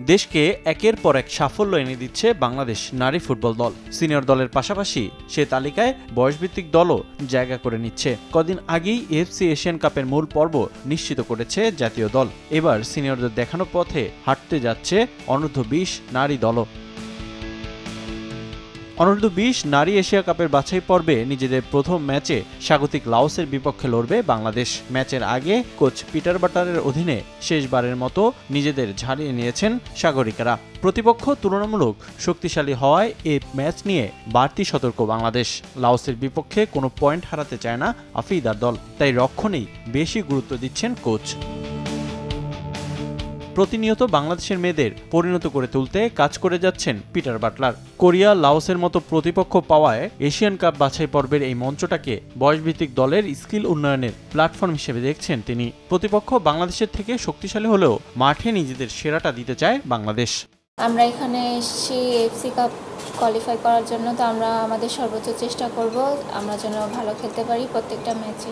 দেশকে একের পর এক সাফল্য এনে দিচ্ছে বাংলাদেশ নারী ফুটবল দল। সিনিয়র দলের পাশাপাশি সে তালিকায় বয়সভিত্তিক দলও জায়গা করে নিচ্ছে। কদিন আগেই এএফসি এশিয়ান কাপের মূল পর্ব নিশ্চিত করেছে জাতীয় দল। এবার সিনিয়রদের দেখানো পথে হাঁটতে যাচ্ছে অনূর্ধ্ব-20 নারী দলও। অনূর্ধ্ব-20 নারী এশিয়া কাপের বাছাই পর্বে নিজেদের প্রথম ম্যাচে স্বাগতিক লাওসের বিপক্ষে লড়বে বাংলাদেশ। ম্যাচের আগে কোচ পিটার বাটারের অধীনে শেষবারের মতো নিজেদের ঝাড়িয়ে নিয়েছেন সাগরিকারা। প্রতিপক্ষ তুলনামূলক শক্তিশালী হওয়ায় এই ম্যাচ নিয়ে বাড়তি সতর্ক বাংলাদেশ। লাওসের বিপক্ষে কোনো পয়েন্ট হারাতে চায় না আফ্রিদার দল, তাই রক্ষণেই বেশি গুরুত্ব দিচ্ছেন কোচ। প্রতিনিয়ত বাংলাদেশের মেয়েদের পরিণত করে তুলতে কাজ করে যাচ্ছেন পিটার বাটলার। কোরিয়া, লাওসের মতো প্রতিপক্ষ পাওয়ায় এশিয়ান কাপ বাছাই পর্বের এই মঞ্চটাকে বয়সভিত্তিক দলের স্কিল উন্নয়নের প্ল্যাটফর্ম হিসেবে দেখছেন তিনি। প্রতিপক্ষ বাংলাদেশের থেকে শক্তিশালী হলেও মাঠে নিজেদের সেরাটা দিতে চায় বাংলাদেশ। আমরা এখানে এসেছি এফসি কাপ কোয়ালিফাই করার জন্য, তো আমরা আমাদের সর্বোচ্চ চেষ্টা করব আমরা যেন ভালো খেলতে পারি প্রত্যেকটা ম্যাচে।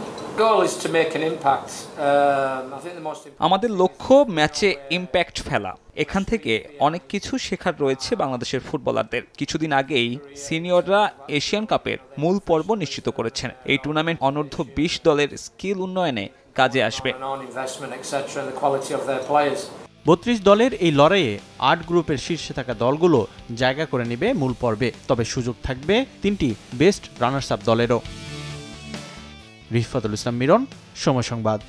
আমাদের লক্ষ্য ম্যাচে ইম্প্যাক্ট ফেলা। এখান থেকে অনেক কিছু শেখার রয়েছে বাংলাদেশের ফুটবলারদের। কিছুদিন আগেই সিনিয়ররা এশিয়ান কাপের মূল পর্ব নিশ্চিত করেছেন। এই টুর্নামেন্ট অনূর্ধ্ব-20 দলের স্কিল উন্নয়নে কাজে আসবে। 32 দলের এই লড়াইয়ে 8 গ্রুপের শীর্ষে থাকা দলগুলো জায়গা করে নেবে মূল পর্বে। তবে সুযোগ থাকবে 3টি বেস্ট রানার্স আপ দলেরও। রিফাতুল ইসলাম মিরন, সময় সংবাদ।